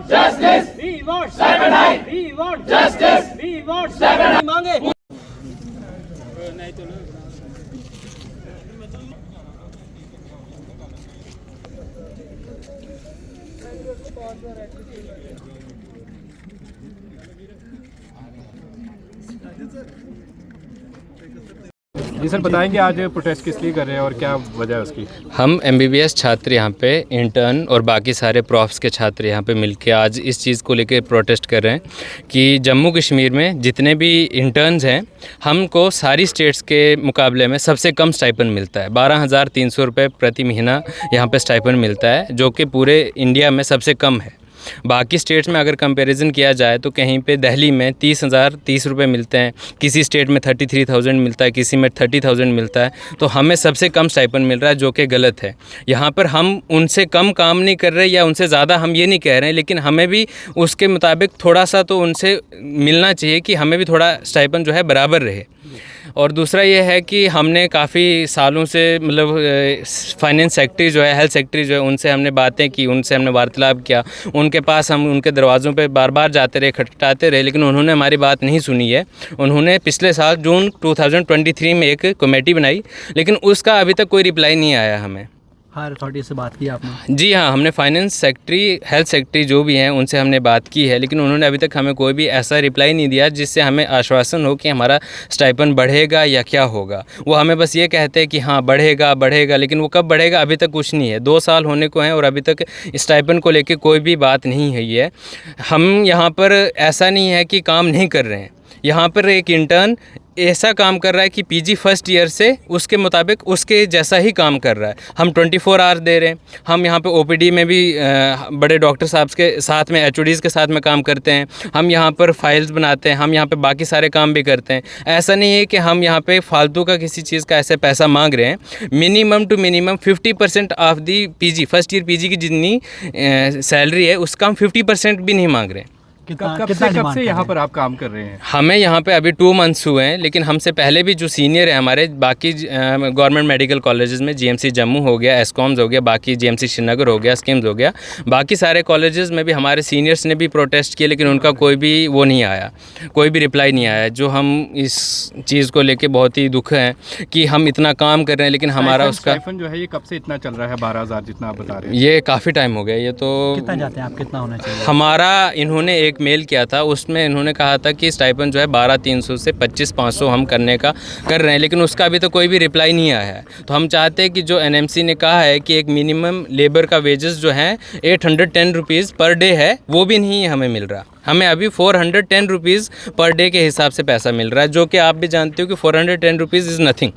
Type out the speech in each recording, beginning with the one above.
justice. We want 7-9. We want justice. We want 7-9. मांगे. जी sir, बताएंगे आज प्रोटेस्ट किस लिए कर रहे हैं और क्या वजह है उसकी? हम MBBS छात्र यहाँ पे इंटर्न और बाकी सारे प्रॉफ्स के छात्र यहाँ पे मिलके आज इस चीज़ को लेकर प्रोटेस्ट कर रहे हैं कि जम्मू कश्मीर में जितने भी इंटर्न्स हैं हमको सारी स्टेट्स के मुकाबले में सबसे कम स्टाइपेंड मिलता है। 12,300 रुपये प्रति महीना यहाँ पे स्टाइपेंड मिलता है, जो कि पूरे इंडिया में सबसे कम है। बाकी स्टेट्स में अगर कंपैरिजन किया जाए तो कहीं पे दिल्ली में 30 रुपये मिलते हैं, किसी स्टेट में 33,000 मिलता है, किसी में 30,000 मिलता है। तो हमें सबसे कम स्टाइपेंड मिल रहा है, जो कि गलत है। यहाँ पर हम उनसे कम काम नहीं कर रहे या उनसे ज़्यादा हम ये नहीं कह रहे हैं, लेकिन हमें भी उसके मुताबिक थोड़ा सा तो उनसे मिलना चाहिए कि हमें भी थोड़ा स्टाइपेंड जो है बराबर रहे। और दूसरा ये है कि हमने काफ़ी सालों से मतलब फाइनेंस सेक्रेटरी जो है, हेल्थ सेक्रेटरी जो है, उनसे हमने बातें की, उनसे हमने वार्तालाप किया। उनके पास हम उनके दरवाज़ों पे बार बार जाते रहे, खटखटाते रहे, लेकिन उन्होंने हमारी बात नहीं सुनी है। उन्होंने पिछले साल जून 2023 में एक कमेटी बनाई, लेकिन उसका अभी तक कोई रिप्लाई नहीं आया हमें। हायर अथॉरिटी से बात की आपने? जी हाँ, हमने फाइनेंस सेक्रेटरी, हेल्थ सेक्रेटरी जो भी हैं उनसे हमने बात की है, लेकिन उन्होंने अभी तक हमें कोई भी ऐसा रिप्लाई नहीं दिया जिससे हमें आश्वासन हो कि हमारा स्टाइपेंड बढ़ेगा या क्या होगा। वो हमें बस ये कहते हैं कि हाँ बढ़ेगा बढ़ेगा, लेकिन वो कब बढ़ेगा अभी तक कुछ नहीं है। 2 साल होने को हैं और अभी तक स्टाइपेंड को लेकर कोई भी बात नहीं हुई है। हम यहाँ पर ऐसा नहीं है कि काम नहीं कर रहे हैं, यहाँ पर एक इंटर्न ऐसा काम कर रहा है कि पीजी फर्स्ट ईयर से उसके मुताबिक उसके जैसा ही काम कर रहा है। हम 24 आवर्स दे रहे हैं। हम यहाँ पे ओपीडी में भी बड़े डॉक्टर साहब के साथ में, एचओडीज़ के साथ में काम करते हैं। हम यहाँ पर फाइल्स बनाते हैं, हम यहाँ पे बाकी सारे काम भी करते हैं। ऐसा नहीं है कि हम यहाँ पे फालतू का किसी चीज़ का ऐसे पैसा मांग रहे हैं। Minimum to minimum 50% of the PG first year PG की जितनी सैलरी है उसका हम 50% भी नहीं मांग रहे हैं। कब से यहाँ पर आप काम कर रहे हैं? हमें यहाँ पे अभी 2 मंथ्स हुए हैं, लेकिन हमसे पहले भी जो सीनियर है हमारे बाकी गवर्नमेंट मेडिकल कॉलेजेस में, जीएमसी जम्मू हो गया, एस्कॉम्स हो गया, बाकी जीएमसी श्रीनगर हो गया, स्कीम्स हो गया, बाकी सारे कॉलेजेस में भी हमारे सीनियर्स ने भी प्रोटेस्ट किए, लेकिन उनका कोई भी वो नहीं आया, कोई भी रिप्लाई नहीं आया। जो हम इस चीज़ को लेके बहुत ही दुख हैं कि हम इतना काम कर रहे हैं, लेकिन हमारा उसका स्टाइपेंड जो है ये कब से इतना चल रहा है? 12,000 जितना आप बता रहे हैं। ये काफ़ी टाइम हो गया। ये तो कितना जाते हैं आप, कितना होना चाहिए? हमारा इन्होंने एक मेल किया था, उसमें इन्होंने कहा था कि स्टाइपेंड जो है 12,300 से 25,500 हम करने का कर रहे हैं, लेकिन उसका अभी तक कोई भी रिप्लाई नहीं आया है। तो हम चाहते हैं कि जो एनएमसी ने कहा है कि एक मिनिमम लेबर का वेजेस जो है 810 रुपीज़ पर डे है, वो भी नहीं हमें मिल रहा। हमें अभी 410 रुपीज़ पर डे के हिसाब से पैसा मिल रहा है, जो कि आप भी जानते हो कि 410 रुपीज़ इज़ नथिंग।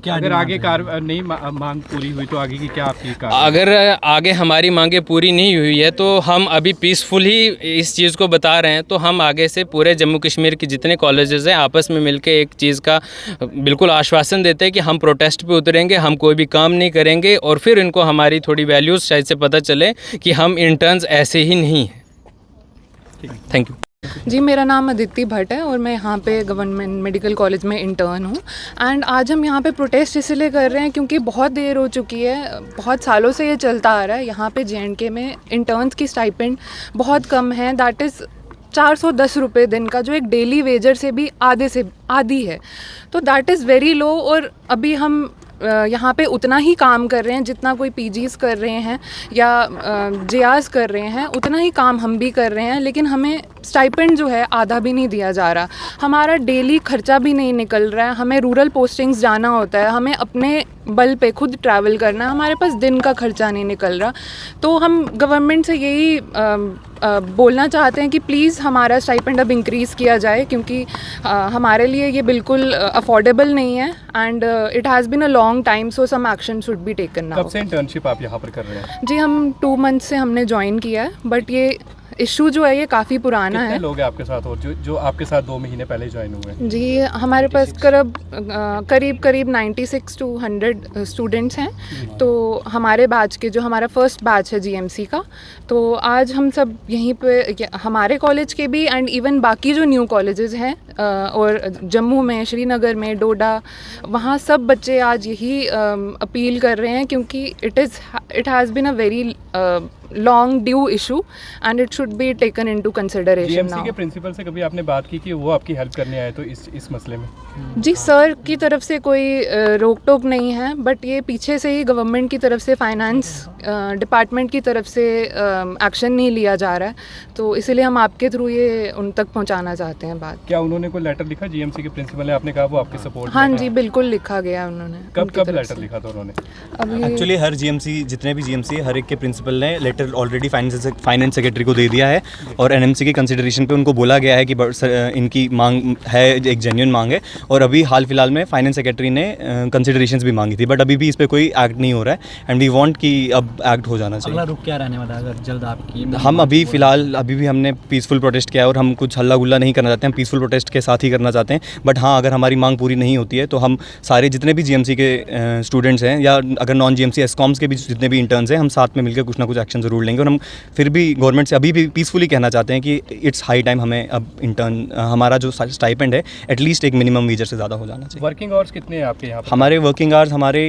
क्या अगर आगे नहीं मांग पूरी हुई तो आगे की क्या आपकी अगर आगे हमारी मांगे पूरी नहीं हुई है तो हम अभी पीसफुल ही इस चीज़ को बता रहे हैं। तो हम आगे से पूरे जम्मू कश्मीर के जितने कॉलेजेस हैं आपस में मिलके एक चीज़ का बिल्कुल आश्वासन देते हैं कि हम प्रोटेस्ट पे उतरेंगे, हम कोई भी काम नहीं करेंगे, और फिर इनको हमारी थोड़ी वैल्यूज़ शायद से पता चले कि हम इंटर्न्स ऐसे ही नहीं हैं। Thank you. जी, मेरा नाम अदिति भट्ट है और मैं यहाँ पे गवर्नमेंट मेडिकल कॉलेज में इंटर्न हूँ। एंड आज हम यहाँ पे प्रोटेस्ट इसलिए कर रहे हैं क्योंकि बहुत देर हो चुकी है, बहुत सालों से ये चलता आ रहा है। यहाँ पे JNK में इंटर्न्स की स्टाइपेंड बहुत कम है, दैट इज़ 410 रुपये दिन का, जो एक डेली वेजर से भी आधी है। तो दैट इज़ वेरी लो। और अभी हम यहाँ पे उतना ही काम कर रहे हैं जितना कोई पीजीज़ कर रहे हैं या JRs कर रहे हैं, उतना ही काम हम भी कर रहे हैं, लेकिन हमें स्टाइपेंड जो है आधा भी नहीं दिया जा रहा। हमारा डेली खर्चा भी नहीं निकल रहा है। हमें रूरल पोस्टिंग्स जाना होता है, हमें अपने बल पे खुद ट्रैवल करना है, हमारे पास दिन का खर्चा नहीं निकल रहा। तो हम गवर्नमेंट से यही बोलना चाहते हैं कि प्लीज़ हमारा स्टाइपेंड अब इंक्रीज़ किया जाए, क्योंकि हमारे लिए ये बिल्कुल अफोर्डेबल नहीं है and it has been a long time, so some action should be taken now. कब से इंटर्नशिप आप यहाँ पर कर रहे हैं? जी, हम 2 मंथ से हमने ज्वाइन किया है, बट ये इशू जो है ये काफ़ी पुराना है। कितने लोग हैं आपके साथ और जो आपके साथ 2 महीने पहले ज्वाइन हुए हैं? जी, हमारे पास करीब 96 to 100 स्टूडेंट्स हैं। तो हमारे बैच के, जो हमारा फर्स्ट बैच है GMC का, तो आज हम सब यहीं पे, हमारे कॉलेज के भी एंड इवन बाकी जो न्यू कॉलेजेस हैं और जम्मू में, श्रीनगर में, डोडा, वहाँ सब बच्चे आज यही अपील कर रहे हैं, क्योंकि it has been a very long due issue and it should be taken into consideration GMC now. के प्रिंसिपल से कभी आपने बात की कि वो आपकी हेल्प करने आए तो इस मसले में? जी सर की तरफ से कोई रोक टोक नहीं है, बट ये पीछे से ही गवर्नमेंट की तरफ से फाइनेंस डिपार्टमेंट की तरफ से एक्शन नहीं लिया जा रहा है, तो इसीलिए हम आपके थ्रू ये उन तक पहुंचाना चाहते हैं बात। क्या उन्होंने कोई लेटर लिखा जीएमसी के प्रिंसिपल ने? आपने कहा वो आपके सपोर्ट हाँ जी बिल्कुल लिखा गया है उन्होंने। कब उनकी कब तरफ लेटर से। लिखा था उन्होंने? अभी एक्चुअली हर जीएमसी जितने भी जीएमसी है हर एक के प्रिंसिपल ने लेटर ऑलरेडी फाइनेंस सेक्रेटरी को दे दिया है और एनएमसी के कंसिडरेशन पे उनको बोला गया है कि इनकी मांग है, एक जेन्युइन मांग है। और अभी हाल फिलहाल में फाइनेंस सेक्रेटरी ने कंसिडरेशंस भी मांगी थी, बट अभी भी इस पर कोई एक्ट नहीं हो रहा है एंड वी वांट कि अब एक्ट हो जाना चाहिए। अगला रुख क्या रहने वाला है अगर जल्द आपकी? हम अभी फ़िलहाल अभी भी हमने पीसफुल प्रोटेस्ट किया है और हम कुछ हल्ला गुल्ला नहीं करना चाहते, हम पीसफुल प्रोटेस्ट के साथ ही करना चाहते हैं। बट हाँ, अगर हमारी मांग पूरी नहीं होती है तो हम सारे जितने भी जीएमसी के स्टूडेंट्स हैं या अगर नॉन जीएमसी एसकॉम्स के भी जितने भी इंटर्न्स हैं, हम साथ में मिलकर कुछ ना कुछ एक्शन ज़रूर लेंगे। और हम फिर भी गवर्नमेंट से अभी भी पीसफुली कहना चाहते हैं कि इट्स हाई टाइम हमें अब इंटर्न हमारा जो स्टाइपेंड है एटलीस्ट एक मिनिमम वेजर से ज़्यादा हो जाना चाहिए। वर्किंग आवर्स कितने हैं आपके यहाँ पर? हमारे वर्किंग आवर्स हमारे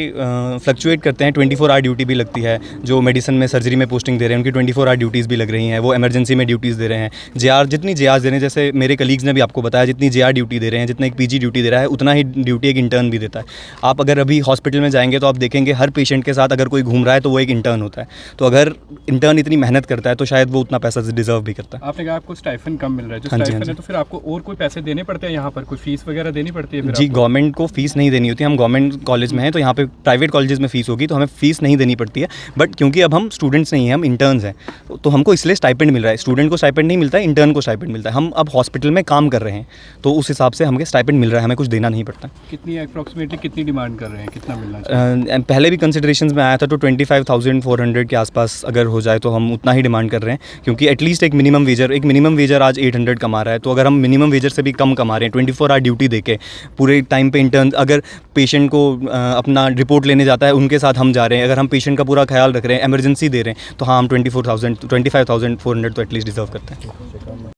फ्लक्चुएट करते हैं। 24 आवर ड्यूटी भी लगती है, जो मेडिसिन में सर्जरी में पोस्टिंग दे रहे हैं उनकी 24 आवर ड्यूटीज़ भी लग रही हैं, वो इमरजेंसी में ड्यूटीज़ दे रहे हैं। जेआर जितनी जेआर दे रहे हैं, जैसे मेरे कलीग्स ने भी आपको बताया, जितनी जेआर ड्यूटी दे रहे हैं, जितना एक पीजी ड्यूटी दे रहा है उतना ही ड्यूटी एक इंटर्न भी देता है। आप अगर अभी हॉस्पिटल में जाएंगे तो आप देखेंगे हर पेशेंट के साथ अगर कोई घूम रहा है तो वो एक इंटर्न होता है। तो अगर इंटर्न इतनी मेहनत करता है तो शायद वो उतना पैसा डिजर्व भी करता है। आपने कहा आपको स्टाइफन कम मिल रहा है, जो हाँ जी, स्टाइफन हाँ है तो फिर आपको और कोई पैसे देने पड़ते हैं यहाँ पर? कोई फीस वगैरह देनी पड़ती है फिर जी, आपको? गवर्नमेंट को फीस नहीं देनी होती। हम गवर्नमेंट कॉलेज में हैं तो यहाँ पे प्राइवेट कॉलेजेस में फ़ीस होगी तो हमें फ़ीस नहीं देनी पड़ती है। बट क्योंकि अब हम स्टूडेंट्स नहीं हैं, हम इंटर्न्स हैं, तो हमको इसलिए स्टाइपेंड मिल रहा है। स्टूडेंट को स्टाइपेंड नहीं मिलता है, इंटर्न को स्टाइपेंड मिलता है। हम अब हॉस्पिटल में काम कर रहे हैं तो उस हिसाब से हमें स्टाइपेंड मिल रहा है, हमें कुछ देना नहीं पड़ता। कितनी अप्रॉक्सीमेटली कितनी डिमांड कर रहे हैं, कितना मिलना चाहिए? पहले भी कंसिडरेशंस में आया था तो 25,400 के आसपास अगर हो जाए तो हम उतना ही डिमांड कर रहे हैं, क्योंकि एटलीस्ट एक मिनिमम वेजर आज 800 कमा रहा है। तो अगर हम मिनिमम वेजर से भी कम कमा रहे हैं 24 आवर ड्यूटी देके पूरे टाइम पे, इंटर्न अगर पेशेंट को अपना रिपोर्ट लेने जाता है उनके साथ हम जा रहे हैं, अगर हम पेशेंट का पूरा ख्याल रख रहे हैं, इमरजेंसी दे रहे हैं, तो हाँ हम 25,400 तो एटलीस्ट डिजर्व करते हैं।